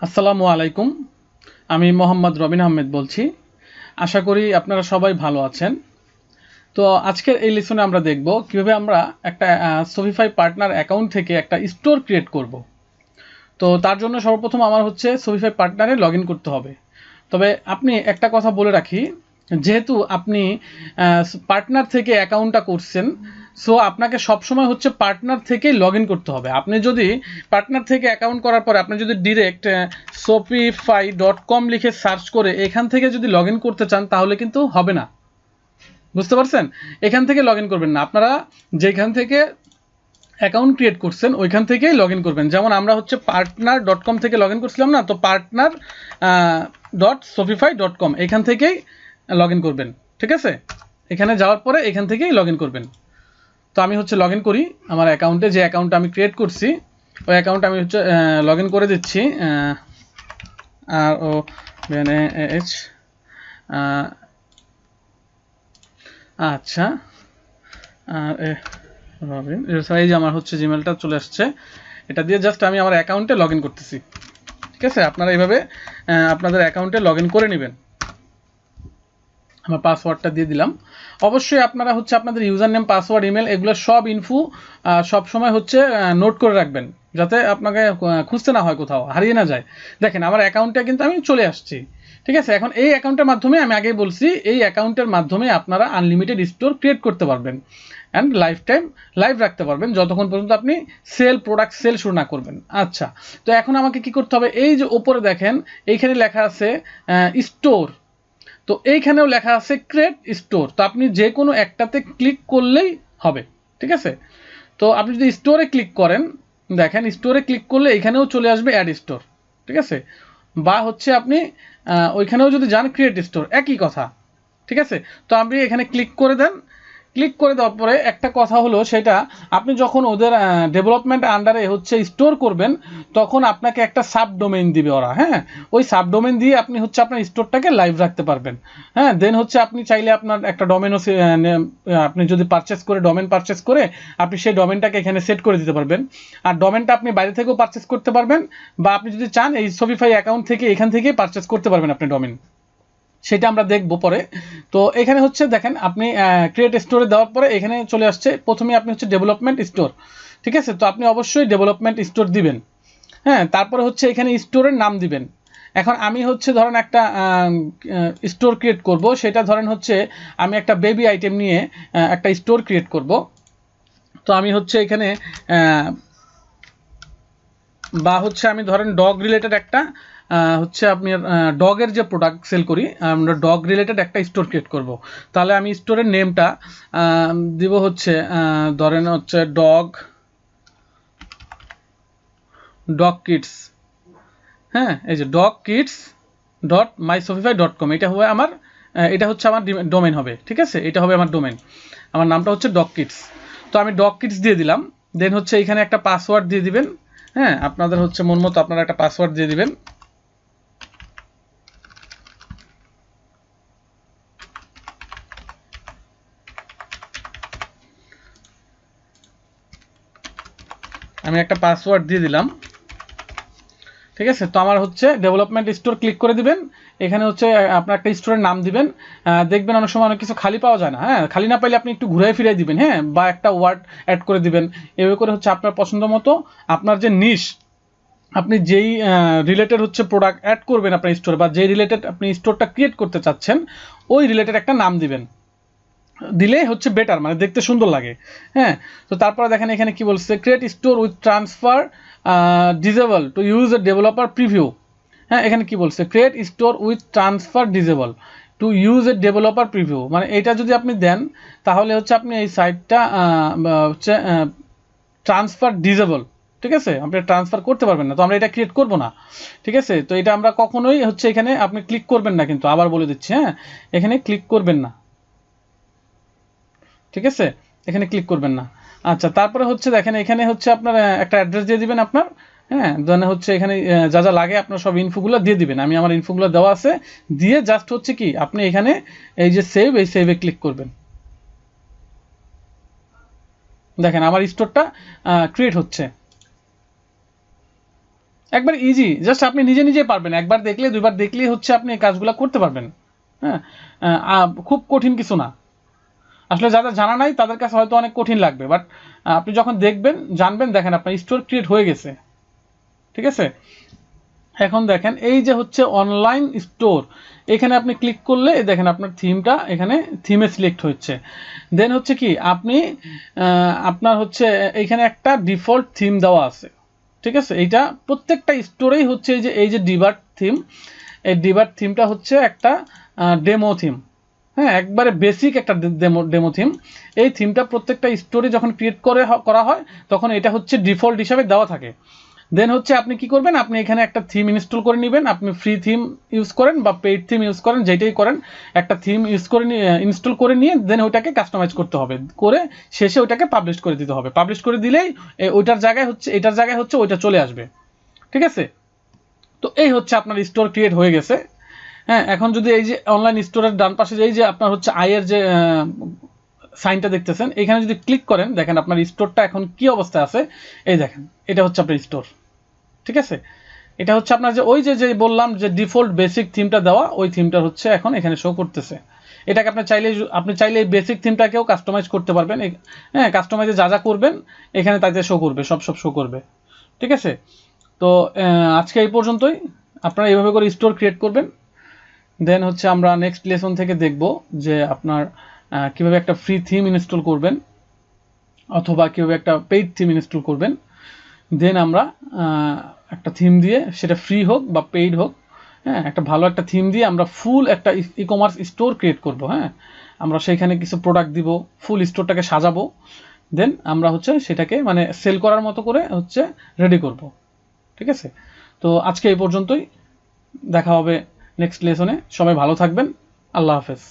আসসালামু আলাইকুম। আমি মোহাম্মদ রবিন আহমেদ বলছি। আশা করি আপনারা সবাই ভালো আছেন। তো আজকের এই লেসনে আমরা দেখব কিভাবে আমরা একটা শপিফাই পার্টনার অ্যাকাউন্ট থেকে একটা স্টোর ক্রিয়েট করব। তো তার জন্য সর্বপ্রথম আমার হচ্ছে শপিফাই পার্টনারে লগ ইন করতে হবে। তবে আপনি একটা কথা বলে রাখি, যেহেতু আপনি পার্টনার থেকে অ্যাকাউন্টটা করছেন, সো আপনাকে সবসময় হচ্ছে পার্টনার থেকেই লগ ইন করতে হবে। আপনি যদি পার্টনার থেকে অ্যাকাউন্ট করার পরে আপনি যদি ডিরেক্ট shopify.com লিখে সার্চ করে এখান থেকে যদি লগ ইন করতে চান তাহলে কিন্তু হবে না। বুঝতে পারছেন? এখান থেকে লগ ইন করবেন না, আপনারা যেখান থেকে অ্যাকাউন্ট ক্রিয়েট করছেন ওইখান থেকেই লগ ইন করবেন। যেমন আমরা হচ্ছে partner.com থেকে লগ ইন করছিলাম না, তো partner.shopify.com এখান থেকেই লগ ইন করবেন। ঠিক আছে, এখানে যাওয়ার পরে এখান থেকেই লগ ইন করবেন। তো আমি হচ্ছে লগ ইন করি আমার অ্যাকাউন্টে, যে অ্যাকাউন্টটা আমি ক্রিয়েট করছি ওই অ্যাকাউন্টে আমি হচ্ছে লগ ইন করে দিচ্ছি। ROBNAH আচ্ছা, আর রবিন, এই যে আমার হচ্ছে জিমেলটা চলে আসছে, এটা দিয়ে জাস্ট আমি আমার অ্যাকাউন্টে লগ ইন করতেছি। ঠিক আছে, আপনারা এইভাবে আপনাদের অ্যাকাউন্টে লগ ইন করে নেবেন। আমার পাসওয়ার্ডটা দিয়ে দিলাম। অবশ্যই আপনারা হচ্ছে আপনাদের ইউজার নেম, পাসওয়ার্ড, ইমেল এগুলো সব ইনফো সব সময় হচ্ছে নোট করে রাখবেন, যাতে আপনাকে খুঁজতে না হয়, কোথাও হারিয়ে না যায়। দেখেন আমার অ্যাকাউন্টে কিন্তু আমি চলে আসছি। ঠিক আছে, এখন এই অ্যাকাউন্টের মাধ্যমে আমি আগেই বলছি, এই অ্যাকাউন্টের মাধ্যমে আপনারা আনলিমিটেড স্টোর ক্রিয়েট করতে পারবেন অ্যান্ড লাইফ টাইম লাইভ রাখতে পারবেন, যতক্ষণ পর্যন্ত আপনি প্রোডাক্ট সেল শুরু না করবেন। আচ্ছা, তো এখন আমাকে কি করতে হবে? এই যে ওপরে দেখেন এইখানে লেখা আছে স্টোর, তো এইখানেও লেখা আছে ক্রিয়েট স্টোর। তো আপনি যে কোনো একটাতে ক্লিক করলেই হবে। ঠিক আছে, তো আপনি যদি স্টোরে ক্লিক করেন, দেখেন স্টোরে ক্লিক করলে এখানেও চলে আসবে অ্যাড স্টোর। ঠিক আছে, বা হচ্ছে আপনি ওইখানেও যদি যান ক্রিয়েট স্টোর, একই কথা। ঠিক আছে, তো আপনি এখানে ক্লিক করে দেন। ক্লিক করে দেওয়ার পরে একটা কথা হলো, সেটা আপনি যখন ওদের ডেভেলপমেন্ট আন্ডারে হচ্ছে স্টোর করবেন, তখন আপনাকে একটা সাব ডোমেইন দিবে ওরা। হ্যাঁ, ওই সাব ডোমেইন দিয়ে আপনি হচ্ছে আপনার স্টোরটাকে লাইভ রাখতে পারবেন। হ্যাঁ, দেন হচ্ছে আপনি চাইলে আপনার একটা ডোমেনও আপনি যদি ডোমেন পারচেস করে আপনি সেই ডোমেনটাকে এখানে সেট করে দিতে পারবেন। আর ডোমেনটা আপনি বাইরে থেকেও পারচেস করতে পারবেন, বা আপনি যদি চান এই শপিফাই অ্যাকাউন্ট থেকে এখান থেকেই পারচেস করতে পারবেন আপনি ডোমেন। সেটা আমরা দেখব পরে। তো এখানে হচ্ছে দেখেন আপনি ক্রিয়েট স্টোরে দেওয়ার পরে এখানে চলে আসছে প্রথমে আপনি হচ্ছে ডেভেলপমেন্ট স্টোর। ঠিক আছে, তো আপনি অবশ্যই ডেভেলপমেন্ট স্টোর দিবেন। হ্যাঁ, তারপরে হচ্ছে এখানে স্টোরের নাম দিবেন। এখন আমি হচ্ছে ধরেন একটা স্টোর ক্রিয়েট করব, সেটা ধরেন হচ্ছে আমি একটা বেবি আইটেম নিয়ে একটা স্টোর ক্রিয়েট করব। তো আমি হচ্ছে এখানে বা হচ্ছে আমি ধরেন ডগ রিলেটেড একটা হচ্ছে আপনি ডগের যে প্রোডাক্ট সেল করি, আমরা ডগ রিলেটেড একটা স্টোর ক্রিয়েট করব। তাহলে আমি স্টোরের নেমটা দিব হচ্ছে ধরেন হচ্ছে ডগ কিডস। হ্যাঁ, এই যে ডগ কিডস .myshopify.com, এটা হবে আমার এটা হচ্ছে আমার ডোমেন হবে। ঠিক আছে, এটা হবে আমার ডোমেন, আমার নামটা হচ্ছে ডগ কিডস। তো আমি ডগ কিডস দিয়ে দিলাম। দেন হচ্ছে এখানে একটা পাসওয়ার্ড দিয়ে দিবেন। হ্যাঁ, আপনাদের হচ্ছে মন মতো আপনারা একটা পাসওয়ার্ড দিয়ে দিবেন। আমি একটা পাসওয়ার্ড দিয়ে দিলাম। ঠিক আছে, তো আমার হচ্ছে ডেভেলপমেন্ট স্টোর ক্লিক করে দিবেন। এখানে হচ্ছে আপনার একটা স্টোরের নাম দিবেন। দেখবেন অনেক সময় অনেক কিছু খালি পাওয়া যায় না। হ্যাঁ, খালি না পাইলে আপনি একটু ঘুরে ফিরে দিবেন। হ্যাঁ, বা একটা ওয়ার্ড অ্যাড করে দিবেন। এভাবে করে হচ্ছে আপনার পছন্দ মতো আপনার যে নিশ, আপনি যেই রিলেটেড হচ্ছে প্রোডাক্ট অ্যাড করবেন আপনার স্টোরে, বা যেই রিলেটেড আপনি স্টোরটা ক্রিয়েট করতে চাচ্ছেন ওই রিলেটেড একটা নাম দিবেন। দিলে হচ্ছে বেটার, মানে দেখতে সুন্দর লাগে। হ্যাঁ, তো তারপরে দেখেন এখানে কি বলছে, create store with transfer disable to use a developer preview. হ্যাঁ, এখানে কি বলছে, create store with transfer disable to use a developer preview, মানে এটা যদি আপনি দেন তাহলে হচ্ছে আপনি এই সাইটটা হচ্ছে ট্রান্সফার ডিজেবল। ঠিক আছে, আপনি ট্রান্সফার করতে পারবেন না, তো আমরা এটা ক্রিয়েট করব না। ঠিক আছে, তো এটা আমরা কখনোই হচ্ছে এখানে আপনি ক্লিক করবেন না, কিন্তু আবার বলে দিচ্ছি, হ্যাঁ, এখানে ক্লিক করবেন না। ঠিক আছে, এখানে ক্লিক করবেন না। আচ্ছা, তারপরে হচ্ছে দেখেন এখানে হচ্ছে আপনার একটা অ্যাড্রেস দিয়ে দিবেন আপনার। হ্যাঁ, দেন হচ্ছে এখানে যা যা লাগে আপনার সব ইনফোগুলো দিয়ে দিবেন। আমি আমার ইনফোগুলো দেওয়া আছে, দিয়ে জাস্ট হচ্ছে কি আপনি এখানে এই যে সেভ, এই সেভে ক্লিক করবেন। দেখেন আমার স্টোরটা ক্রিয়েট হচ্ছে। একবার ইজি, জাস্ট আপনি নিজে নিজে পারবেন, একবার দেখলে দুইবার দেখলেই হচ্ছে আপনি এই কাজগুলো করতে পারবেন। হ্যাঁ, খুব কঠিন কিছু না। আসলে যাদের জানা নাই তাদের কাছে হয়তো অনেক কঠিন লাগবে, বাট আপনি যখন দেখবেন জানবেন, দেখেন আপনার স্টোর ক্রিয়েট হয়ে গেছে। ঠিক আছে, এখন দেখেন এই যে হচ্ছে অনলাইন স্টোর, এখানে আপনি ক্লিক করলে দেখেন আপনার থিমটা এখানে থিমে সিলেক্ট হচ্ছে। দেন হচ্ছে কি আপনি আপনার হচ্ছে এইখানে একটা ডিফল্ট থিম দেওয়া আছে। ঠিক আছে, এইটা প্রত্যেকটা স্টোরেই হচ্ছে এই যে ডিবার্ট থিম, এই ডিবার্ট থিমটা হচ্ছে একটা ডেমো থিম। হ্যাঁ, একবারে বেসিক একটা ডেমো থিম। এই থিমটা প্রত্যেকটা স্টোরে যখন ক্রিয়েট করা হয় তখন এটা হচ্ছে ডিফল্ট হিসাবে দেওয়া থাকে। দেন হচ্ছে আপনি কি করবেন, আপনি এখানে একটা থিম ইনস্টল করে নেবেন। আপনি ফ্রি থিম ইউজ করেন বা পেইড থিম ইউজ করেন, যেটাই করেন, একটা থিম ইউজ করে ইনস্টল করে নিয়ে দেন ওইটাকে কাস্টমাইজ করতে হবে, করে শেষে ওইটাকে পাবলিশ করে দিতে হবে। পাবলিশ করে দিলেই ওইটার জায়গায় হচ্ছে এটার জায়গায় হচ্ছে ওইটা চলে আসবে। ঠিক আছে, তো এই হচ্ছে আপনার স্টোর ক্রিয়েট হয়ে গেছে। হ্যাঁ, এখন যদি এই যে অনলাইন স্টোরের ডান পাশে এই যে আপনার হচ্ছে আয়ের যে সাইনটা দেখতেছেন, এখানে যদি ক্লিক করেন দেখেন আপনার স্টোরটা এখন কি অবস্থায় আছে। এই দেখেন, এটা হচ্ছে আপনার স্টোর। ঠিক আছে, এটা হচ্ছে আপনার যে ওই যে বললাম যে ডিফল্ট বেসিক থিমটা দেওয়া, ওই থিমটা হচ্ছে এখন এখানে শো করতেছে। এটাকে আপনি চাইলে এই বেসিক থিমটাকেও কাস্টমাইজ করতে পারবেন। হ্যাঁ, কাস্টমাইজে যা যা করবেন এখানে তাতে শো করবে, সব শো করবে। ঠিক আছে, তো আজকে এই পর্যন্তই। আপনারা এইভাবে করে স্টোর ক্রিয়েট করবেন। দেন হচ্ছে আমরা নেক্সট লেসন থেকে দেখব যে আপনার কিভাবে একটা ফ্রি থিম ইনস্টল করবেন অথবা কিভাবে একটা পেইড থিম ইনস্টল করবেন। দেন আমরা একটা থিম দিয়ে, সেটা ফ্রি হোক বা পেইড হোক, হ্যাঁ, একটা ভালো একটা থিম দিয়ে আমরা ফুল একটা ই কমার্স স্টোর ক্রিয়েট করব। হ্যাঁ, আমরা সেইখানে কিছু প্রোডাক্ট দিব, ফুল স্টোরটাকে সাজাবো, দেন আমরা হচ্ছে সেটাকে মানে সেল করার মতো করে হচ্ছে রেডি করব। ঠিক আছে, তো আজকে এই পর্যন্তই, দেখা হবে নেক্সট লেসনে। সবাই ভালো থাকবেন, আল্লাহ হাফেজ।